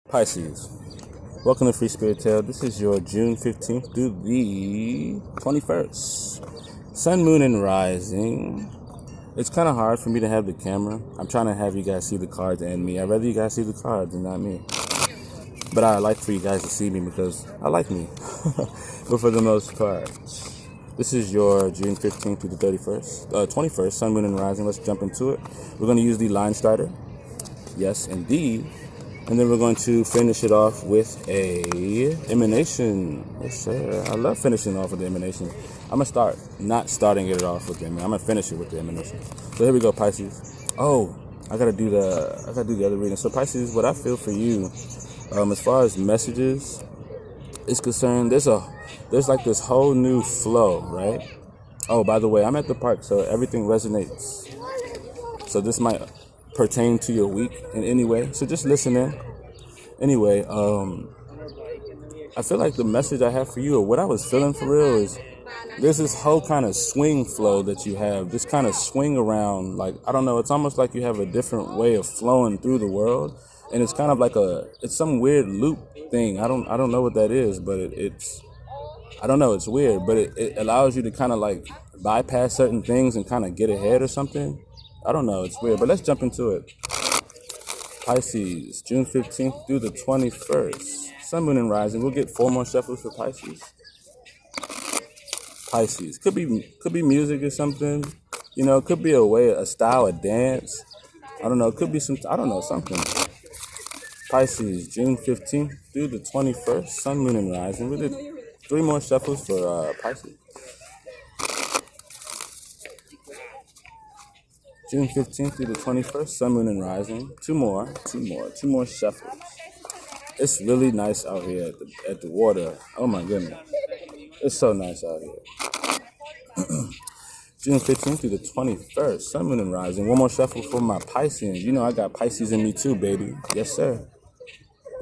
Pisces, welcome to Free Spirit Tale. This is your June 15th through the 21st. Sun, moon, and rising. It's kind of hard for me to have the camera. I'm trying to have you guys see the cards and me. I'd rather you guys see the cards and not me. But I like for you guys to see me because I like me. But for the most part, this is your June 15th through the 21st, Sun, moon, and rising. Let's jump into it. We're going to use the line starter. Yes, indeed. And then we're going to finish it off with a emanation. Yes, sir. I love finishing off with the emanation. I'm going to not starting it off with the emanation. I'm going to finish it with the emanation. So here we go, Pisces. Oh, I got to do the other reading. So Pisces, what I feel for you, as far as messages is concerned, there's like this whole new flow, right? Oh, by the way, I'm at the park, so everything resonates. So this might pertain to your week in any way, so just listen in. Anyway, I feel like the message I have for you, or what I was feeling for real, is there's this whole kind of swing flow that you have, this kind of swing around, like, I don't know, it's almost like you have a different way of flowing through the world, and it's kind of like it's some weird loop thing. I don't know what that is, but it's I don't know, it's weird, but it allows you to kind of like bypass certain things and kind of get ahead or something. I don't know, it's weird, but let's jump into it. Pisces, June 15th through the 21st. Sun, moon, and rising. We'll get 4 more shuffles for Pisces. Pisces. Could be music or something. You know, it could be a style of dance. I don't know, it could be something. Pisces, June 15th through the 21st. Sun, moon, and rising. We'll do 3 more shuffles for Pisces. June 15th through the 21st, Sun, moon, and rising. Two more shuffles. It's really nice out here at the water. Oh my goodness. It's so nice out here. June 15th through the 21st, Sun, moon, and rising. 1 more shuffle for my Pisces. You know I got Pisces in me too, baby. Yes, sir.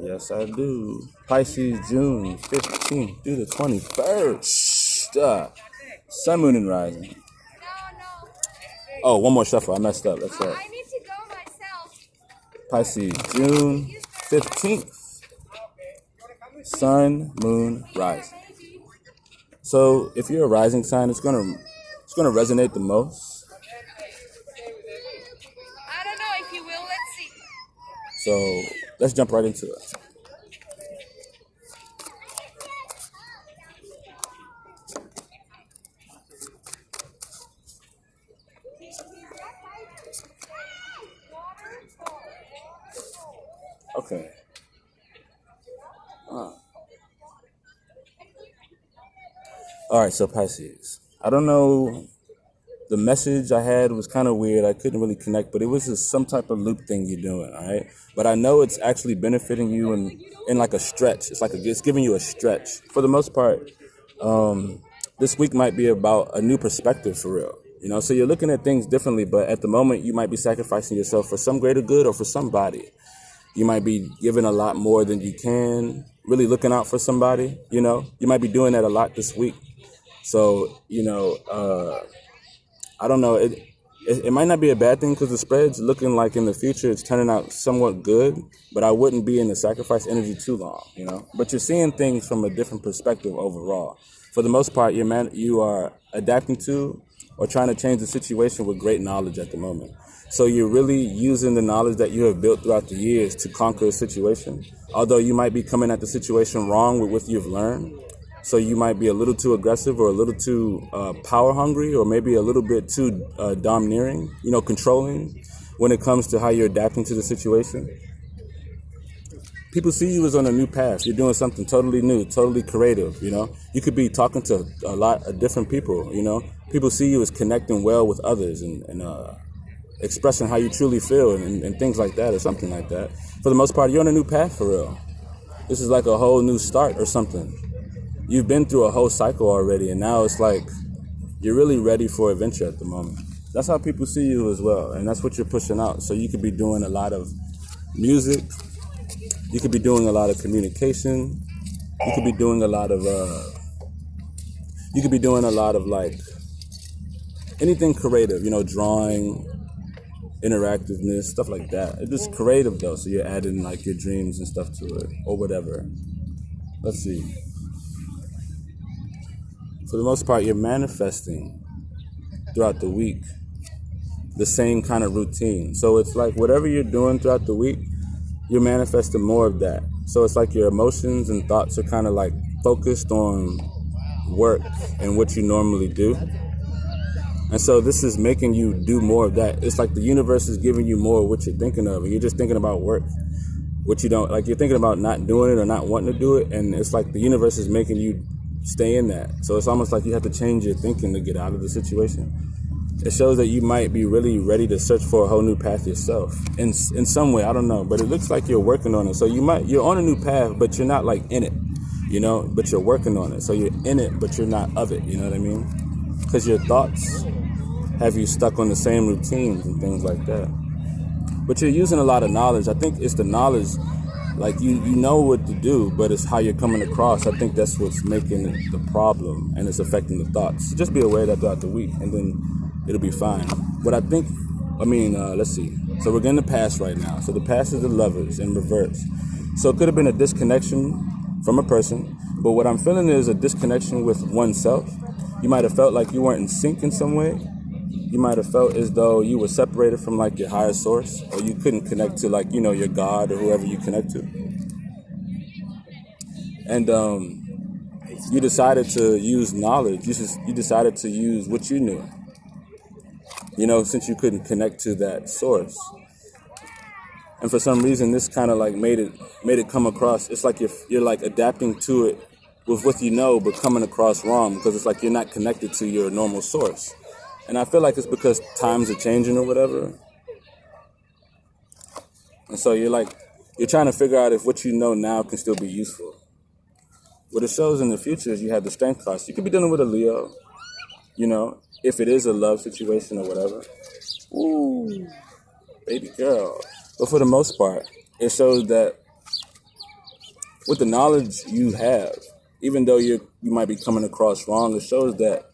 Yes, I do. Pisces, June 15th through the 21st. Sun, moon, and rising. Oh, 1 more shuffle. I messed up. That's right. I need to go myself. Pisces, June 15th. Sun, moon, rising. So if you're a rising sign, it's gonna resonate the most. I don't know if you will. Let's see. So let's jump right into it. Okay. All right, so Pisces. I don't know. The message I had was kind of weird. I couldn't really connect, but it was just some type of loop thing you're doing, all right? But I know it's actually benefiting you in like a stretch. It's giving you a stretch. For the most part, this week might be about a new perspective for real. You know, so you're looking at things differently, but at the moment you might be sacrificing yourself for some greater good or for somebody. You might be giving a lot more than you can, really looking out for somebody, you know. You might be doing that a lot this week. So, you know, I don't know. It might not be a bad thing because the spread's looking like in the future it's turning out somewhat good, but I wouldn't be in the sacrifice energy too long, you know. But you're seeing things from a different perspective overall. For the most part, you are adapting to or trying to change the situation with great knowledge at the moment. So you're really using the knowledge that you have built throughout the years to conquer a situation. Although you might be coming at the situation wrong with what you've learned. So you might be a little too aggressive or a little too power hungry or maybe a little bit too domineering, you know, controlling when it comes to how you're adapting to the situation. People see you as on a new path. You're doing something totally new, totally creative, you know. You could be talking to a lot of different people, you know. People see you as connecting well with others and expressing how you truly feel and things like that or something like that. For the most part, you're on a new path for real. This is like a whole new start or something. You've been through a whole cycle already, and now it's like you're really ready for adventure at the moment. That's how people see you as well, and that's what you're pushing out. So you could be doing a lot of music. You could be doing a lot of communication. You could be doing a lot of like anything creative, you know, drawing, interactiveness, stuff like that. It's just creative though, so you're adding like your dreams and stuff to it or whatever. Let's see. For the most part, you're manifesting throughout the week the same kind of routine. So it's like whatever you're doing throughout the week, you're manifesting more of that. So it's like your emotions and thoughts are kind of like focused on work and what you normally do. And so this is making you do more of that. It's like the universe is giving you more of what you're thinking of, and you're just thinking about work, what you don't, like you're thinking about not doing it or not wanting to do it, and it's like the universe is making you stay in that. So it's almost like you have to change your thinking to get out of the situation. It shows that you might be really ready to search for a whole new path yourself in some way. I don't know, but it looks like you're working on it. So you're on a new path, but you're not like in it, you know, but you're working on it. So you're in it, but you're not of it. You know what I mean? Because your thoughts have you stuck on the same routines and things like that. But you're using a lot of knowledge. I think it's the knowledge, like you know what to do, but it's how you're coming across. I think that's what's making it the problem, and it's affecting the thoughts. So just be aware of that throughout the week, and then it'll be fine. But I think, let's see. So we're in the past right now. So the past is the Lovers in reverse. So it could have been a disconnection from a person, but what I'm feeling is a disconnection with oneself. You might have felt like you weren't in sync in some way. You might have felt as though you were separated from like your higher source, or you couldn't connect to like, you know, your God or whoever you connect to. And you decided to use knowledge. You decided to use what you knew, you know, since you couldn't connect to that source. And for some reason, this kind of like made it come across. It's like you're like adapting to it with what you know, but coming across wrong, because it's like you're not connected to your normal source. And I feel like it's because times are changing or whatever. And so you're trying to figure out if what you know now can still be useful. What it shows in the future is you have the strength cost. You could be dealing with a Leo, you know, if it is a love situation or whatever. Ooh, baby girl. But for the most part, it shows that with the knowledge you have, even though you might be coming across wrong, it shows that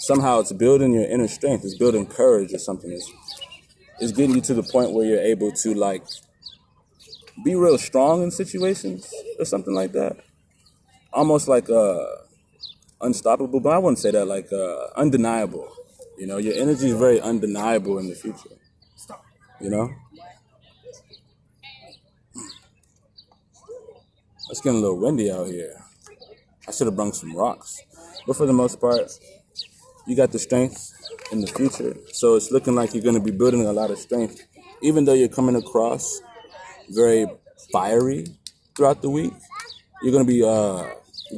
somehow it's building your inner strength. It's building courage or something. It's getting you to the point where you're able to like be real strong in situations or something like that. Almost like unstoppable, but I wouldn't say that, like undeniable. You know, your energy is very undeniable in the future. You know? It's getting a little windy out here. I should have brought some rocks. But for the most part, you got the strength in the future. So it's looking like you're going to be building a lot of strength. Even though you're coming across very fiery throughout the week, you're going to be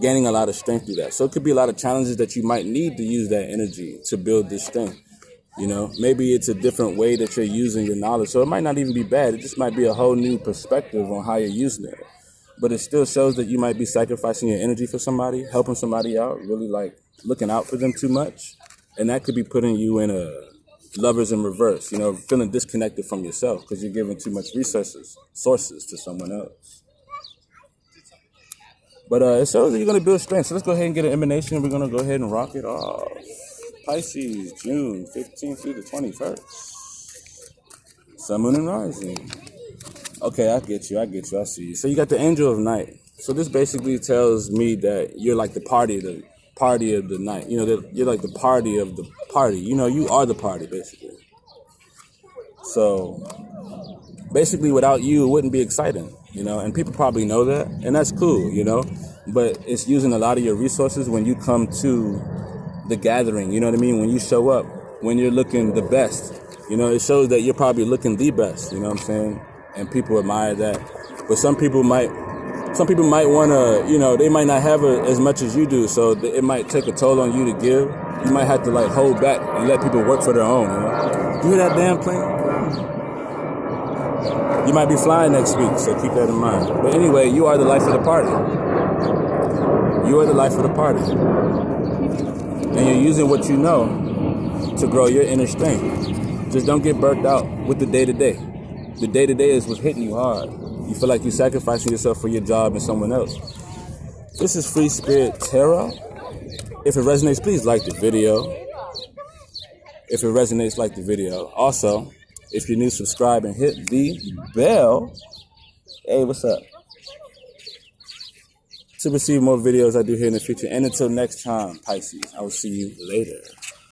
gaining a lot of strength through that. So it could be a lot of challenges that you might need to use that energy to build this strength. You know, maybe it's a different way that you're using your knowledge. So it might not even be bad. It just might be a whole new perspective on how you're using it. But it still shows that you might be sacrificing your energy for somebody, helping somebody out, really like looking out for them too much. And that could be putting you in a Lovers in reverse, you know, feeling disconnected from yourself because you're giving too much sources to someone else. But it shows that you're going to build strength. So let's go ahead and get an emanation, and we're going to go ahead and rock it off. Pisces, June 15th through the 21st. Sun, Moon, and Rising. Okay, I get you, I see you. So you got the Angel of Night. So this basically tells me that you're like the party of the night. You know, that you're like the party of the party. You know, you are the party, basically. So basically, without you, it wouldn't be exciting, you know, and people probably know that, and that's cool, you know, but it's using a lot of your resources when you come to the gathering, you know what I mean? When you show up, when you're looking the best, you know, it shows that you're probably looking the best, you know what I'm saying? And people admire that. But some people might want to, you know, they might not have as much as you do, so it might take a toll on you to give. You might have to like hold back and let people work for their own, you know? You hear that damn plane? You might be flying next week, so keep that in mind. But anyway, you are the life of the party. You are the life of the party. And you're using what you know to grow your inner strength. Just don't get burnt out with the day-to-day. The day-to-day is what's hitting you hard. You feel like you're sacrificing yourself for your job and someone else. This is Free Spirit Tarot. If it resonates, please like the video. If it resonates, like the video. Also, if you're new, subscribe and hit the bell. Hey, what's up? To receive more videos I do here in the future. And until next time, Pisces, I will see you later.